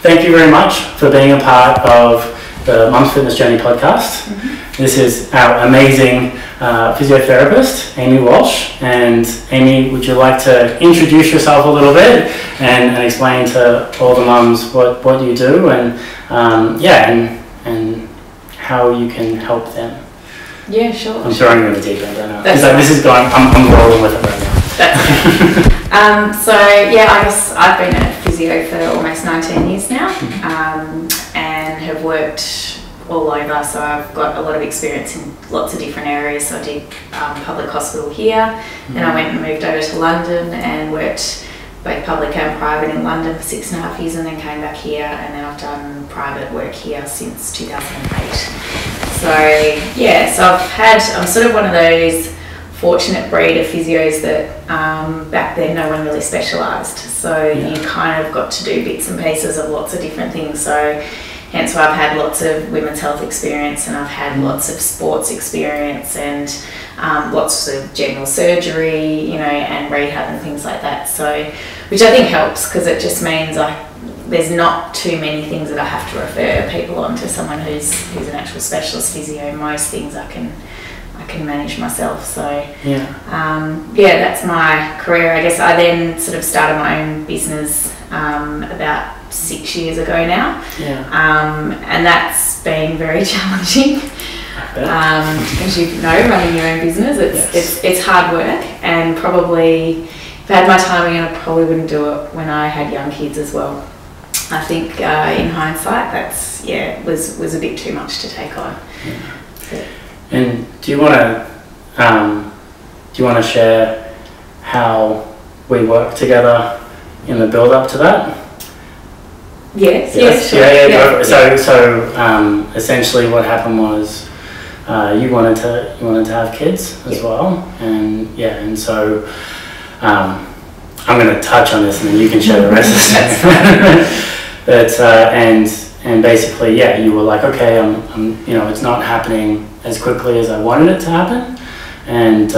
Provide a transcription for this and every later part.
thank you very much for being a part of the Mum's Fitness Journey podcast. This is our amazing physiotherapist, Amy Walsh. And Amy, would you like to introduce yourself a little bit and explain to all the mums what you do and how you can help them? Yeah, sure. I'm throwing you in the deep end right now. This is going, I'm rolling with it right now. That's okay. So yeah, I guess I've been a physio for almost 19 years now, and have worked all over. So I've got a lot of experience in lots of different areas. So I did public hospital here, then I went and moved over to London and worked both public and private in London for 6.5 years, and then came back here, and then I've done private work here since 2008. So yeah, so I'm sort of one of those fortunate breed of physios that back then no one really specialised. So you kind of got to do bits and pieces of lots of different things. So hence why I've had lots of women's health experience, and I've had lots of sports experience, and lots of general surgery, you know, and rehab and things like that. So, which I think helps, because it just means there's not too many things that I have to refer people on to someone who's an actual specialist physio. Most things I can manage myself. So that's my career. I guess I then sort of started my own business about 6 years ago now, and that's been very challenging. As you know, running your own business, it's hard work, and probably if I had my time again, I probably wouldn't do it when I had young kids as well. I think in hindsight, that's was a bit too much to take on. And do you want to share how we work together in the build up to that? Yes. Sure. So essentially, what happened was you wanted to have kids as well, and so I'm going to touch on this, and then you can share the rest of the story. And basically, you were like, okay, I'm it's not happening as quickly as I wanted it to happen, and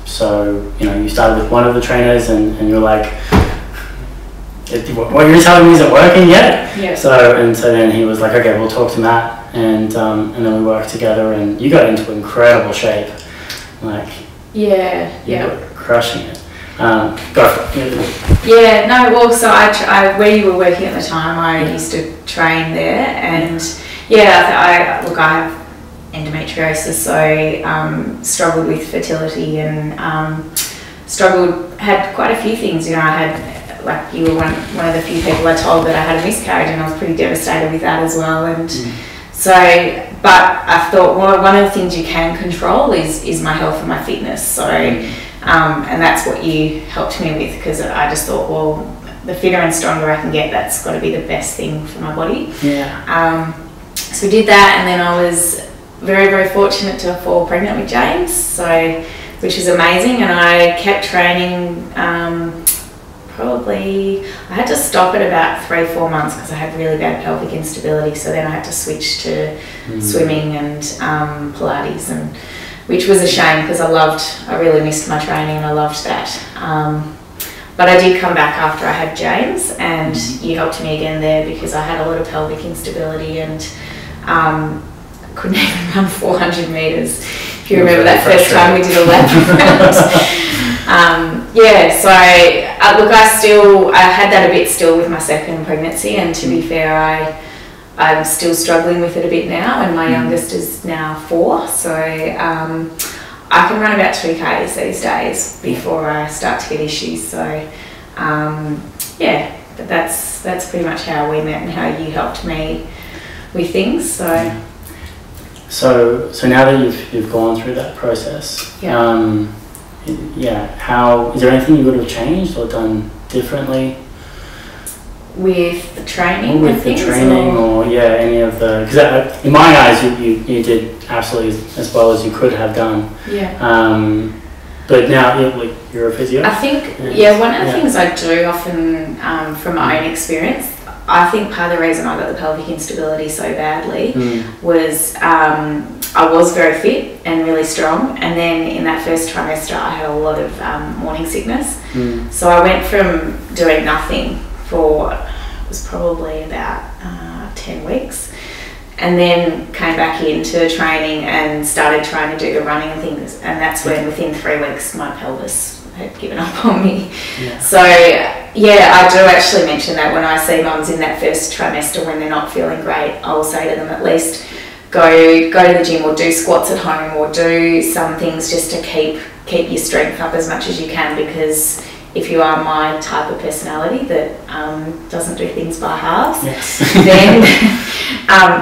so you started with one of the trainers, and you're like, what you're telling me isn't working yet. Yeah. So then he was like, okay, we'll talk to Matt, and then we worked together, and you got into incredible shape, you were crushing it. Go for it. Yeah, no, well, so I where you were working at the time, I used to train there, and I have endometriosis, so struggled with fertility, and had quite a few things. I had, like, you were one of the few people I told that I had a miscarriage, and I was pretty devastated with that as well. And so, but I thought, well, one of the things you can control is my health and my fitness. So, and that's what you helped me with, because I just thought, well, the fitter and stronger I can get, that's got to be the best thing for my body. So we did that, and then I was very, very fortunate to fall pregnant with James, so which was amazing, and I kept training. Probably I had to stop at about 3-4 months because I had really bad pelvic instability, so then I had to switch to swimming and Pilates, and which was a shame, because I really missed my training, and I loved that. But I did come back after I had James, and you helped me again there, because I had a lot of pelvic instability, and couldn't even run 400 metres. If you remember that first time we did a lap around. So I had that a bit still with my second pregnancy, and to be fair, I'm still struggling with it a bit now, and my youngest is now 4, so I can run about 2Ks these days before I start to get issues. So but that's pretty much how we met and how you helped me with things. So now that you've gone through that process, how is there anything you would have changed or done differently with the training? Or any of the, because in my eyes you did absolutely as well as you could have done. But now you're a physio. I think one of the things I do often from my own experience, I think part of the reason I got the pelvic instability so badly was I was very fit and really strong, and then in that first trimester I had a lot of morning sickness. So I went from doing nothing for probably about 10 weeks. And then came back into training and started trying to do the running and things. And that's when within 3 weeks my pelvis had given up on me. Yeah. So yeah, I do actually mention that when I see mums in that first trimester when they're not feeling great, I'll say to them at least go to the gym or do squats at home or do some things just to keep your strength up as much as you can, because if you are my type of personality that doesn't do things by halves, yes. then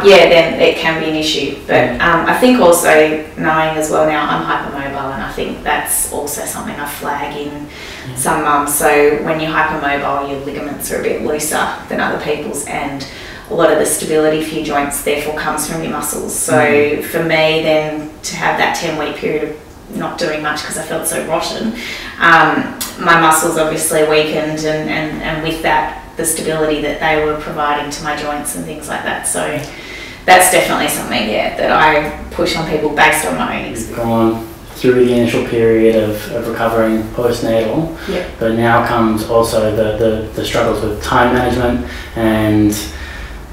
then it can be an issue. But I think also knowing as well now I'm hypermobile, and I think that's also something I flag in some mums. So when you're hypermobile, your ligaments are a bit looser than other people's, and a lot of the stability for your joints therefore comes from your muscles. So for me then to have that 10-week period of not doing much because I felt so rotten, my muscles obviously weakened, and with that the stability that they were providing to my joints and things like that. So that's definitely something that I push on people based on my own experience. You've gone through the initial period of recovering postnatal, but now comes also the struggles with time management and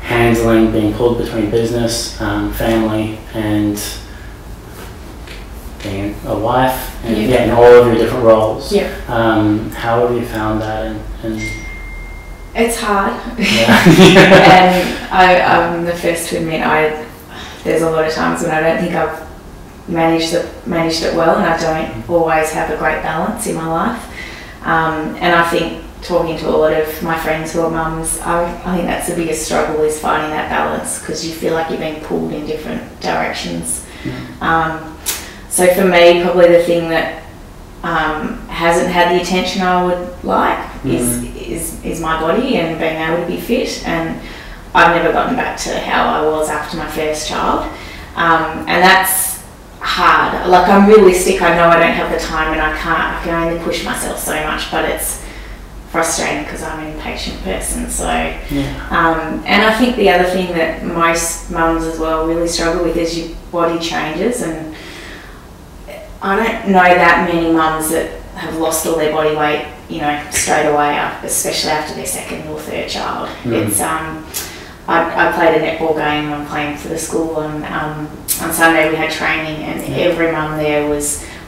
handling being pulled between business, family, and being a wife, and in all of your different roles. How have you found that? And it's hard. Yeah. And I'm the first to admit there's a lot of times when I don't think I've managed it well, and I don't always have a great balance in my life. And I think talking to a lot of my friends who are mums, I think that's the biggest struggle, is finding that balance, because you feel like you're being pulled in different directions. So for me, probably the thing that hasn't had the attention I would like is my body and being able to be fit. And I've never gotten back to how I was after my first child, and that's hard. Like, I'm realistic. I know I don't have the time, and I can only push myself so much. But it's frustrating because I'm an impatient person. So, and I think the other thing that most mums as well really struggle with is your body changes, and I don't know that many mums that have lost all their body weight, straight away, especially after their second or third child. It's I played a netball game. I'm playing for the school, and on Sunday we had training, and every mum there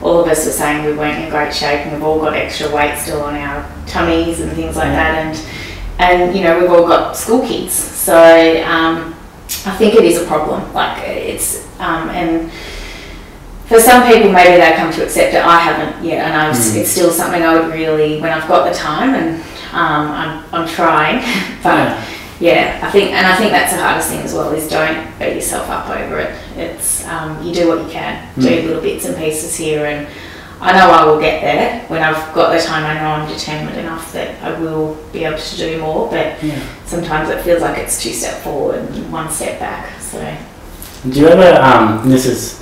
all of us were saying we weren't in great shape, and we've all got extra weight still on our tummies and things like that, and we've all got school kids, so I think it is a problem. Like, it's and for some people maybe they come to accept it. I haven't yet, and it's still something I would really, when I've got the time, and I'm trying, but I think that's the hardest thing as well, is don't beat yourself up over it. It's you do what you can, do little bits and pieces here, and I know I will get there when I've got the time. I know I'm determined enough that I will be able to do more, but sometimes it feels like it's 2 steps forward and 1 step back. So do you ever this is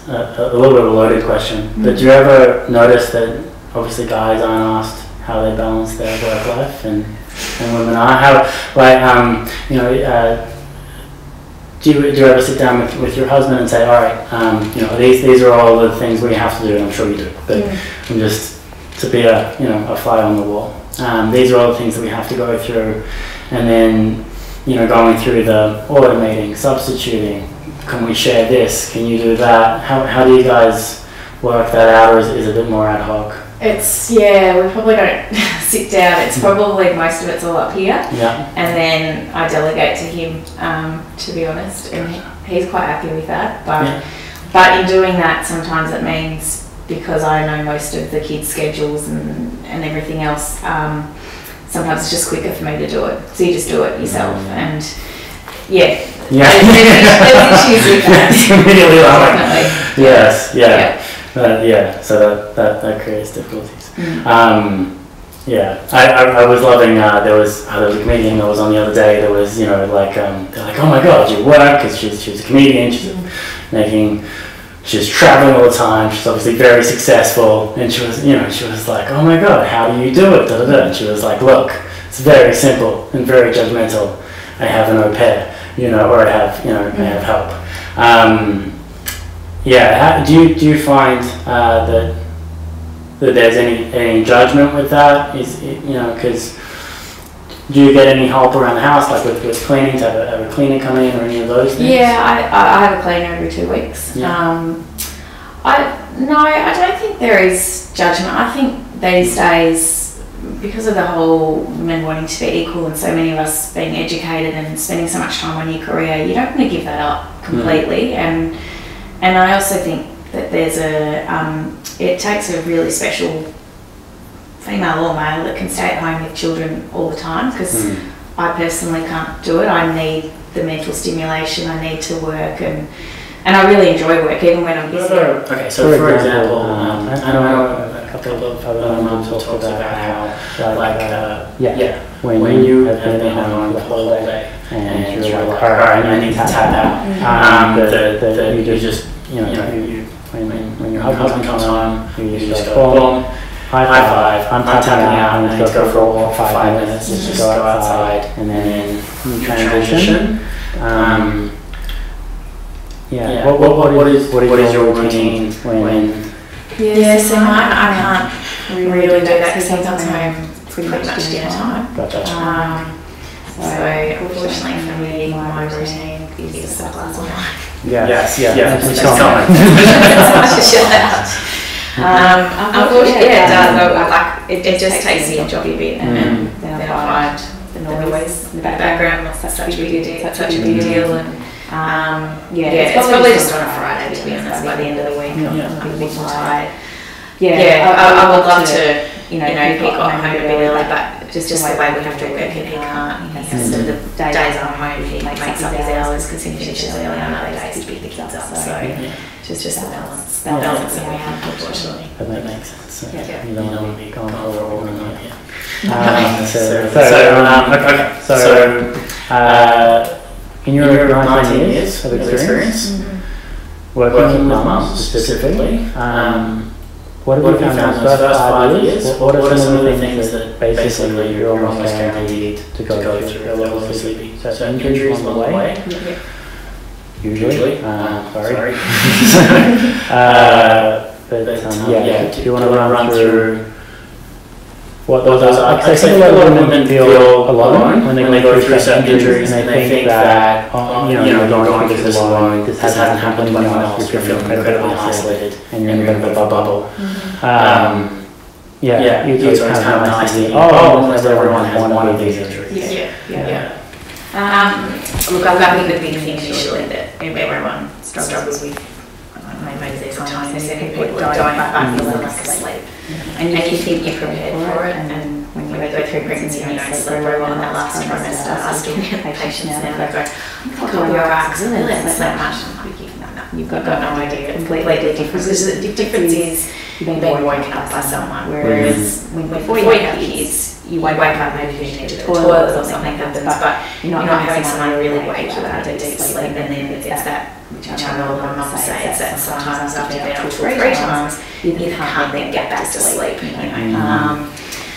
a little bit of a loaded question, but do you ever notice that obviously guys aren't asked how they balance their work life, and women are? How, do you ever sit down with your husband and say, all right, these are all the things we have to do, and I'm sure you do, but I'm just to be a fly on the wall. These are all the things that we have to go through, and then going through the automating, substituting. Can we share this? Can you do that? How do you guys work that out, or is it a bit more ad hoc? We probably don't sit down. It's probably most of it's all up here. And then I delegate to him, to be honest, and he's quite happy with that. But in doing that, sometimes it means, because I know most of the kids' schedules and everything else, sometimes it's just quicker for me to do it. So you just do it yourself, and there's issues with that. Definitely. Yes, so that creates difficulties. I was loving, there was a comedian that was on the other day that was, they're like, oh my god, you work, because she's a comedian, she's traveling all the time, she's obviously very successful, and she was like, oh my god, how do you do it, and she was like, look, it's very simple and very judgmental. I have an au pair, or I have help. Do you find that there's any judgment with that? Because do you get any help around the house, like with cleaning, to have a cleaner come in or any of those things? Yeah, I have a cleaner every 2 weeks. Yeah. I don't think there is judgment. I think these days, because of the whole men wanting to be equal and so many of us being educated and spending so much time on your career, you don't want to give that up completely. And I also think that there's it takes a really special female or male that can stay at home with children all the time, because I personally can't do it. I need the mental stimulation, I need to work, and I really enjoy work even when I'm busy. Okay, so for example, I know a couple of other mums will talk about how, when you have been at home for the whole day and you're like, alright, I need to tap out, you just, when your husband comes home, you just go, boom, high five, I'm tapping out, and I need to go for a walk for 5 minutes, just go outside, and then you transition. What is your routine when? Yeah, so I can't really do that because he comes home pretty much dinner time. Gotcha. So unfortunately for me, my routine is a glass of wine. Yes. Unfortunately, it does. It just takes the edge off a bit, and then I find the noise in the background not such a big deal, and it's probably just on a Friday, to be honest. By the end of the week, I'm a bit more tired. I would love to, he got home a bit early, but just the way we have to work, and he can't. He has to, the days I'm home, he makes up his hours because he finishes early on other days to pick the kids up. So just the balance that we have, unfortunately. That makes sense. You don't want to be going for a walk and not here. In your 19 years of experience, working with mums specifically, what have you found in those first 5 years? What are some of the things that basically you're almost guaranteed to go through? There'll obviously be certain injuries along the way. Usually. Sorry. Do you want to run through what those are? I think a lot of women feel alone when they go through certain injuries, and they think that, you're going through this alone, this hasn't happened to anyone else, you're feeling incredibly isolated, and you're in a bit of a bubble. It's kind of nice to almost everyone has one of these injuries. Look, I think the big thing initially that everyone struggles with, maybe there's times that people don't feel like asleep. And you think you're prepared for it, and when you go through pregnancy and you don't sleep very well in that last trimester, asking patients now, they go, I'll be alright because I really haven't slept much. You've got no idea. Completely different. The difference is being woken up by someone, whereas before you have kids, you wake up maybe because you need to go to the toilet or something happens, but you're not having someone really wake you out of deep sleep, and then it's that, which I know my mum say, it's that sometimes after you've been up 2 or 3 times, you can't then get back to sleep.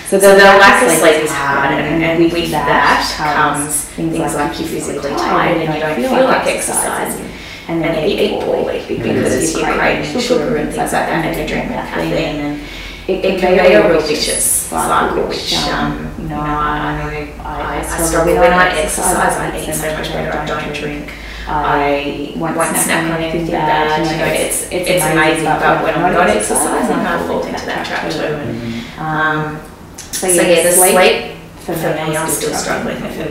So the lack of sleep is hard, and with that comes things like you're physically tired and you don't feel like exercising, and then you eat poorly because you're craving sugar and things like that, and you drink more caffeine, and it can be a real vicious cycle, which I struggle when I exercise. I eat so much better, I don't drink, I won't snack on anything bad. It's amazing, but when I'm not exercising, I fall into that trap too. So the sleep for me, I'm still struggling with it.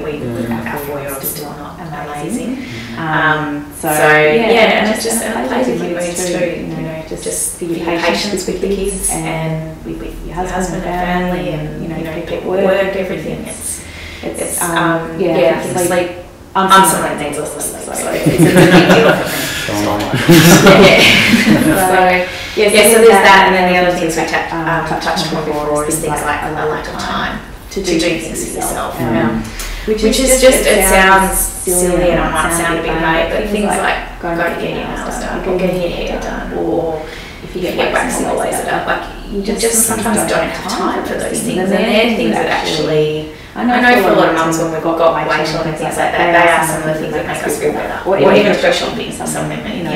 Our 4-year-old is still not amazing. And it's just it plays with your moods too. Just for your patience with the kids and with your husband and family, and people at work, everything. Sleep. I'm someone that needs less sleep, so it's a big deal for me. So there's that, and then the other things we touched on before is things like a lack of time to do things for yourself, which is just, it sounds silly and it might sound a bit vague, but things like go to get your nails done, or getting your hair done, or if you get waxing or lasered up, like you just sometimes don't have time for those things, and they're things that actually, I know for a lot of mums when we've got weight on and things like that, they are some of the things that make us feel better, or even go shopping for something, and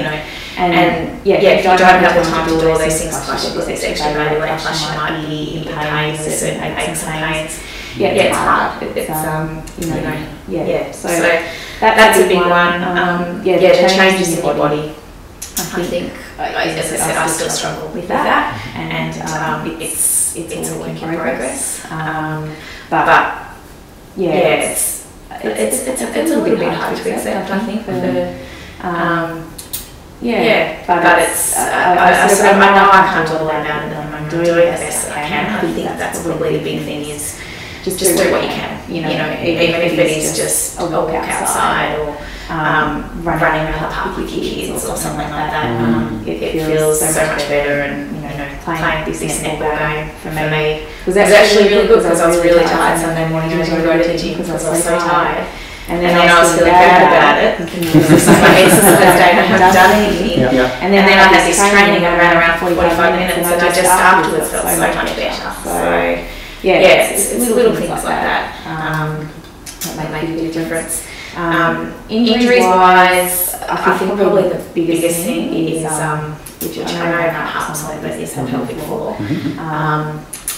if you don't have the time to do all those things, plus you've got this extra motivating, plus you might be in pain with certain aches and pains, it's hard. It's So that's a big one. The changes in your body. I think, as I said, I still struggle with that, and it's a work in progress. But it's a little bit hard to accept, I think. But it's I know I can't do all about it, and I'm doing the best that I can. I think that's probably the big thing is just do what you can. Even if it is just a walk outside or running around the park with your kids or something like that. It feels so much better, and playing this netball game for me was actually really good because I was really tired Sunday morning. I didn't go to the gym because I was so tired. And then I was feeling bad about it. My head Thursday, I haven't done anything. And then I had this training. I ran around 45 minutes, and I just afterwards felt so much better. So it's little things like that that make a big difference. Injuries wise, I think probably the biggest thing is, which I know everyone harps on, but is the pelvic floor.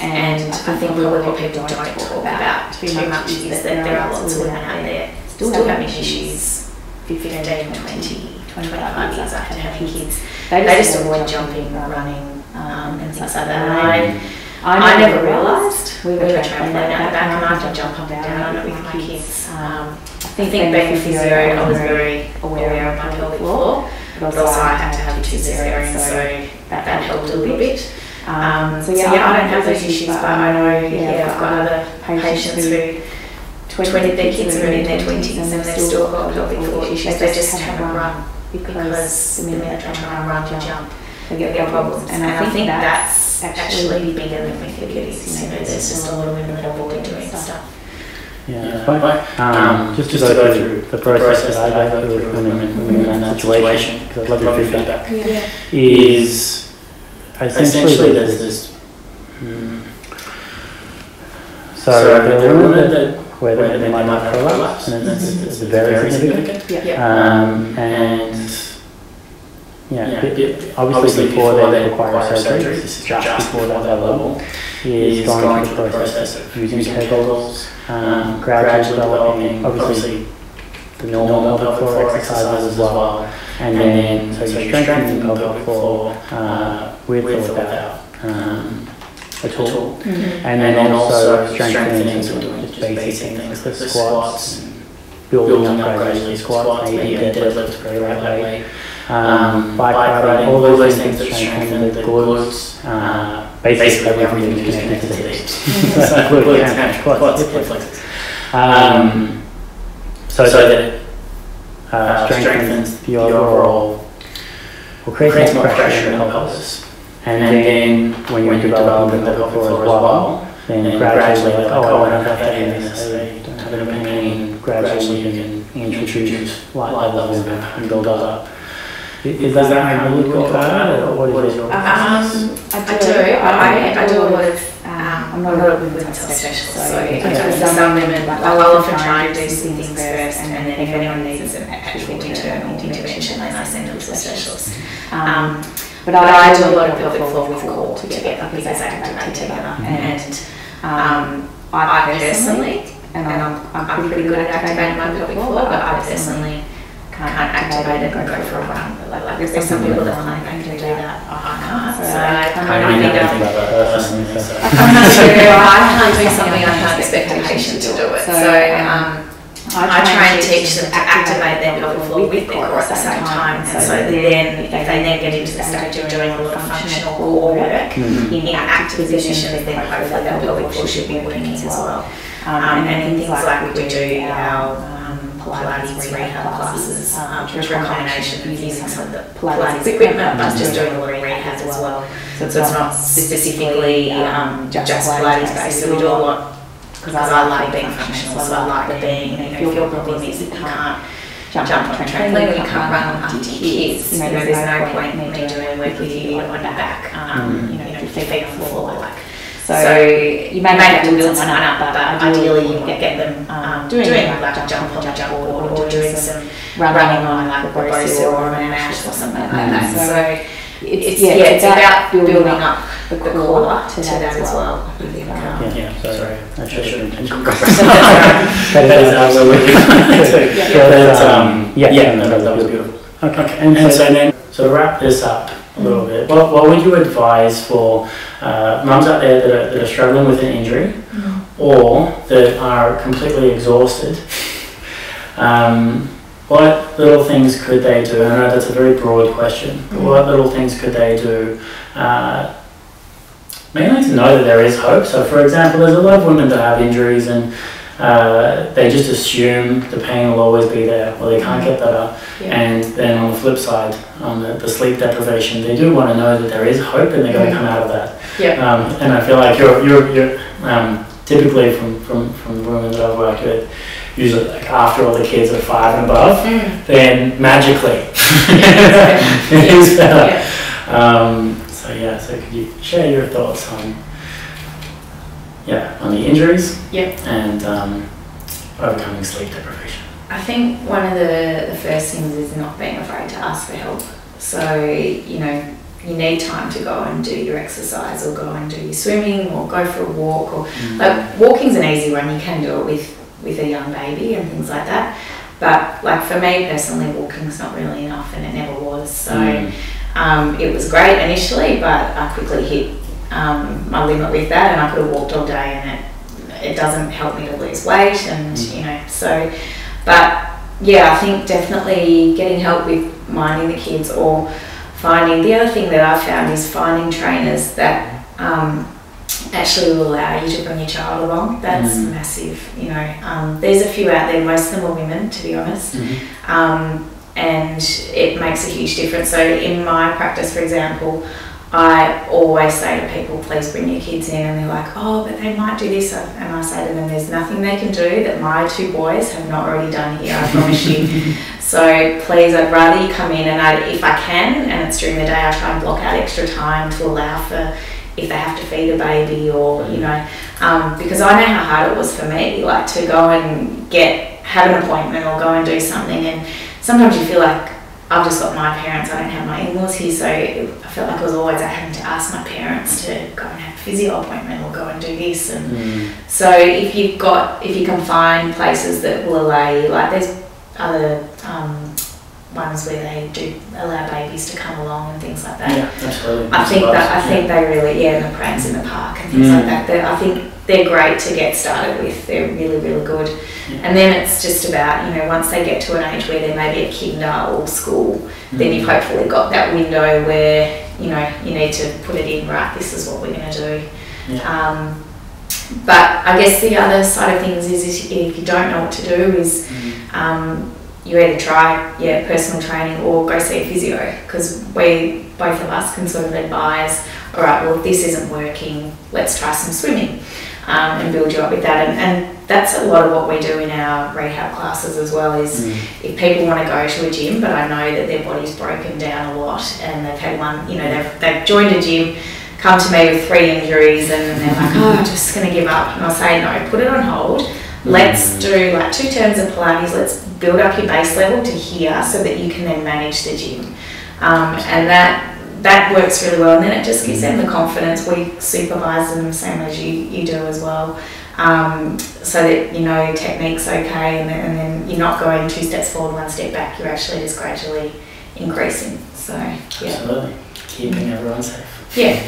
And I think probably what people don't talk about too much is that there are lots of women out there still having issues 15, 20, 25 years after having kids. They just avoid jumping, running, and things like that. I never realised we were a trampoline out the back, and I can jump up and down on it with my kids. I think being a physio, I was very aware of my pelvic floor, but also I had to have two cesareans, so that helped a little bit. I don't have those issues, but I know I've got other patients who 20, their kids are in their 20s and they've still got pelvic floor issues. They just haven't run because the minute they try and run, jump, they get problems. And I think that's actually bigger than we think it is. There's just a lot of women that avoid doing stuff. Just to go through the process that I go through when I'm in that situation, because I'd love your feedback, is essentially there's this. So there are women that where they might not prolapse, and it's very significant. Obviously before they require surgery, this is just before that level, is going through the process of using cables, gradually developing, obviously the normal pelvic floor exercises as well, and then so you're strengthening the pelvic floor with or without a tool, and then also strengthening just basic things, the squats, building up gradually squats, maybe deadlift very lightweight, bike riding, all those things that strengthen the glutes, basically everything is connected to the hips. Glutes, hamstrings, quads, hip flexors. So that it strengthens the overall, or creates more pressure in the pelvis. And then when you're developing the pelvic floor as well, then gradually I don't have heaviness, I don't have any pain, gradually you can introduce light levels and build up. Is that how you look at it, or what is your process? I do a lot of, I'm not a women's specialist, so some women, I'll often try and do some things first, and then if anyone needs an actual internal intervention, then I send them to a specialist. But I do a lot of pelvic floor with core together because they activate together. And I personally, and I'm pretty good at activating my pelvic floor, but I personally can't activate it and go for a run. Like there's some people that can do that. I can't. So I kind of think I'm not sure. If I can't do something, I can't expect a patient to do it. So I try and teach them to activate their pelvic floor with their core at the same time, and so then if they then get into the stage of doing a lot of functional core work in active positions, then hopefully their pelvic floor should be working as well. And things like we do our Pilates rehab classes, which are a combination of using some of the Pilates equipment, but just doing a lot of rehab as well. So it's not specifically just Pilates based. So we do a lot. Because I like being functional, so I like being, if your problem is you can't jump on a trampoline or you can't run after your kids, there's no point in me doing work with you on your back, your feet on the floor. So you may have to build someone up, but ideally you get them doing like jump on a jump board or doing some running on like a BOSU or an ash or something like that. So it's about building up the core to that as well. I think. Sorry, I should have mentioned. That is absolutely that was beautiful. Okay, and so then, so to wrap this up a little bit, what would you advise for mums out there that are struggling with an injury or that are completely exhausted? What little things could they do? I know that's a very broad question, but what little things could they do mainly to know that there is hope? So for example, there's a lot of women that have injuries and they just assume the pain will always be there or they can't get better. And then on the flip side, on the sleep deprivation, they do want to know that there is hope and they're going to come out of that. And I feel like you're typically from the women that I've worked with, usually like after all the kids are 5 and above, then magically it is better. So could you share your thoughts on the injuries and overcoming sleep deprivation? I think one of the first things is not being afraid to ask for help. So, you need time to go and do your exercise or go and do your swimming or go for a walk. Or like walking's an easy one, you can do it with a young baby and things like that. But like for me personally, walking's not really enough and it never was. So it was great initially, but I quickly hit my limit with that and I could have walked all day and it doesn't help me to lose weight and but I think definitely getting help with minding the kids or finding, the other thing that I've found is finding trainers that actually will allow you to bring your child along. That's massive, there's a few out there, most of them are women to be honest, and it makes a huge difference. So in my practice, for example, I always say to people, please bring your kids in, and they're like, oh, but they might do this, and I say to them, there's nothing they can do that my 2 boys have not already done here, I promise you. So please, I'd rather you come in, and if I can, and it's during the day, I try and block out extra time to allow for if they have to feed a baby or, because I know how hard it was for me, like to go and have an appointment or go and do something, and sometimes you feel like, I've just got my parents, I don't have my in-laws here, so I felt like I was always having to ask my parents to go and have a physio appointment or go and do this. And so if you can find places that will allow you, like there's other ones where they do allow babies to come along and things like that. Yeah, absolutely. I think they really, and the prams in the park and things like that. I think they're great to get started with. They're really, really good. And then it's just about, once they get to an age where they may be at kinder or school, then you've hopefully got that window where, you need to put it in, right, this is what we're going to do. But I guess the other side of things is if you don't know what to do is you either try personal training or go see a physio, because both of us can sort of advise, all right, well, if this isn't working, let's try some swimming and build you up with that. And that's a lot of what we do in our rehab classes as well, is if people want to go to a gym, but I know that their body's broken down a lot and they've had one, they've joined a gym, come to me with 3 injuries and they're like, oh, I'm just going to give up. And I'll say, no, put it on hold. Let's do like 2 terms of Pilates. Let's build up your base level to here so that you can then manage the gym. And that works really well. And then it just gives them the confidence. We supervise them the same as you do as well. So that technique's okay, and then you're not going 2 steps forward, 1 step back. You're actually just gradually increasing. So absolutely, keeping everyone safe. Yeah,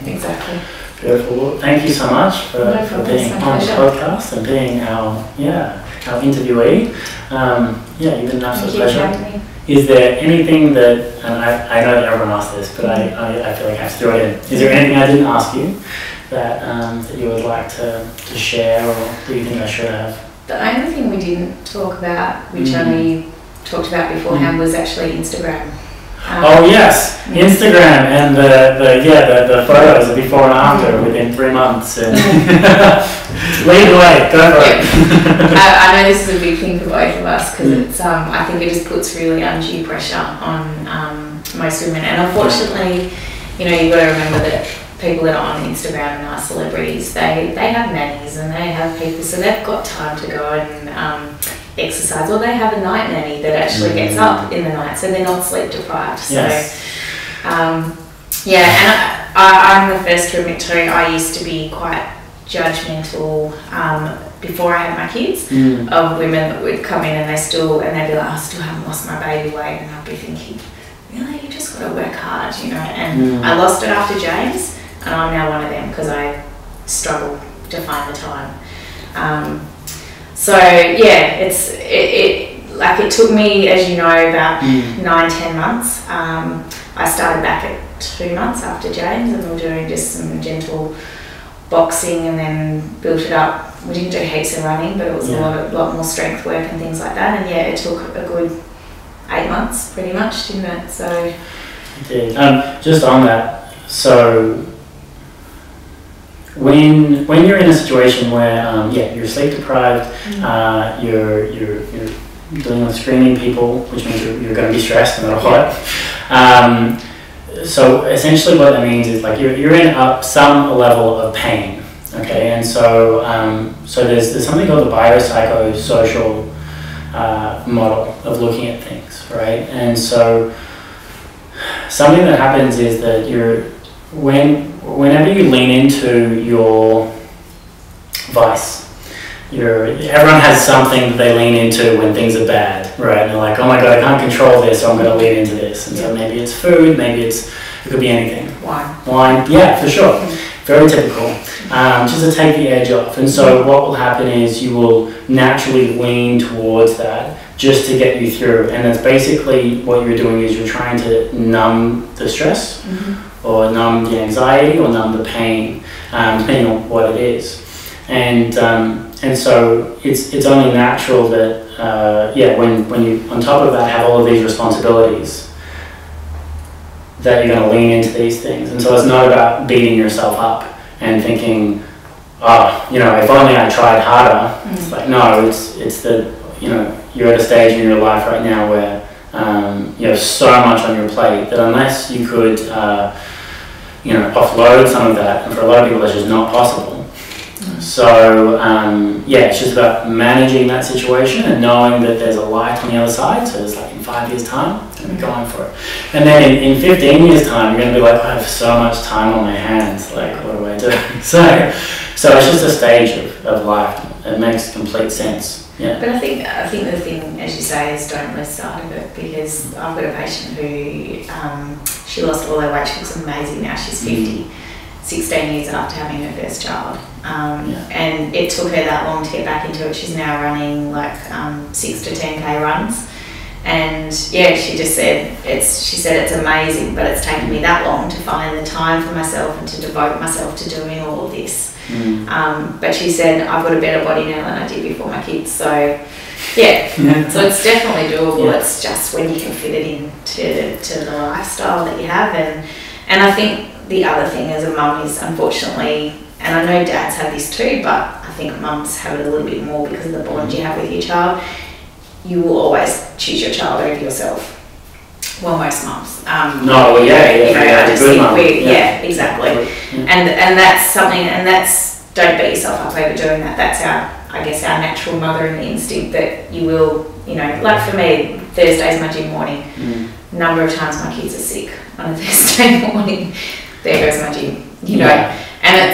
exactly. Beautiful. Well, thank you so much for being on the podcast and being our interviewee. You've been an absolute pleasure. Is there anything that, and I know that everyone asked this, but I feel like I have to throw it in. Is there anything I didn't ask you that you would like to share, or do you think I should have? The only thing we didn't talk about, which I know you talked about beforehand, was actually Instagram. Oh yes, Instagram and the photos of before and after within 3 months. And lead the way, go for it. I know this is a big thing for both of us, because it's I think it just puts really undue pressure on most women, and unfortunately, you've got to remember that people that are on Instagram and are celebrities, they have nannies and they have people, so they've got time to go and exercise, or they have a night nanny that actually gets up in the night, so they're not sleep deprived. Yes. Yeah, and I'm the first to admit too, I used to be quite judgmental before I had my kids of women that would come in and they'd be like, I still haven't lost my baby weight, and I'd be thinking, really, you just got to work hard, you know. And I lost it after James, and I'm now one of them because I struggle to find the time. So yeah, it took me, as you know, about 9-10 months. I started back at 2 months after James, and we were doing just some gentle boxing, and then built it up. We didn't do heaps of running, but it was a lot more strength work and things like that. And yeah, it took a good 8 months, pretty much, didn't it? So it did. Just on that, so when you're in a situation where you're sleep deprived, you're dealing with screaming people, which means you're going to be stressed no matter what. So essentially what that means is like you're in some level of pain, okay? And so so there's something called the biopsychosocial model of looking at things, right? And so something that happens is that whenever you lean into your vice, everyone has something that they lean into when things are bad, right? And they're like, oh my god, I can't control this, so I'm going to lean into this. And so maybe it's food, maybe it could be anything. Wine, yeah, for sure. Very typical. Just to take the edge off. And so what will happen is you will naturally lean towards that just to get you through. And that's basically what you're doing is you're trying to numb the stress or numb the anxiety or numb the pain, depending on what it is. And so it's only natural that when you on top of that have all of these responsibilities, that you're going to lean into these things. And so it's not about beating yourself up and thinking, if only I tried harder. It's like, no, it's that, you're at a stage in your life right now where you have so much on your plate that unless you could offload some of that, and for a lot of people that's just not possible. So it's just about managing that situation and knowing that there's a light on the other side. So it's like in 5 years' time, I'm going to be going for it. And then in 15 years' time, you're going to be like, I have so much time on my hands. Like, what do I do? So it's just a stage of life. It makes complete sense. Yeah. But I think the thing, as you say, is don't lose sight of it, because I've got a patient who she lost all her weight. She looks amazing now. She's 50. 16 years after having her first child, and it took her that long to get back into it. She's now running like 6 to 10k runs, and she just said it's amazing, but it's taken me that long to find the time for myself and to devote myself to doing all of this. But she said, I've got a better body now than I did before my kids, so so it's definitely doable. It's just when you can fit it into the lifestyle that you have. And I think the other thing as a mum is, unfortunately, and I know dads have this too, but I think mums have it a little bit more because of the bond you have with your child. You will always choose your child over yourself. Well, most mums. Exactly. And that's something, and that's, don't beat yourself up over doing that. That's our natural mothering instinct that you will, like for me, Thursday's my gym morning. Number of times my kids are sick on a Thursday morning. There goes my gym, and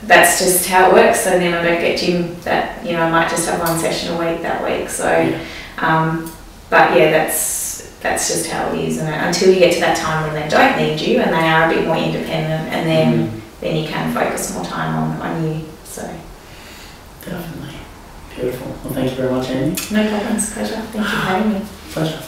that's just how it works. So then I don't get gym that, I might just have one session a week that week. So, that's just how it is. And until you get to that time when they don't need you and they are a bit more independent, and then you can focus more time on you. So, definitely. Beautiful. Well, thank you very much, Amy. No problem. It's a pleasure. Thank you for having me. Pleasure.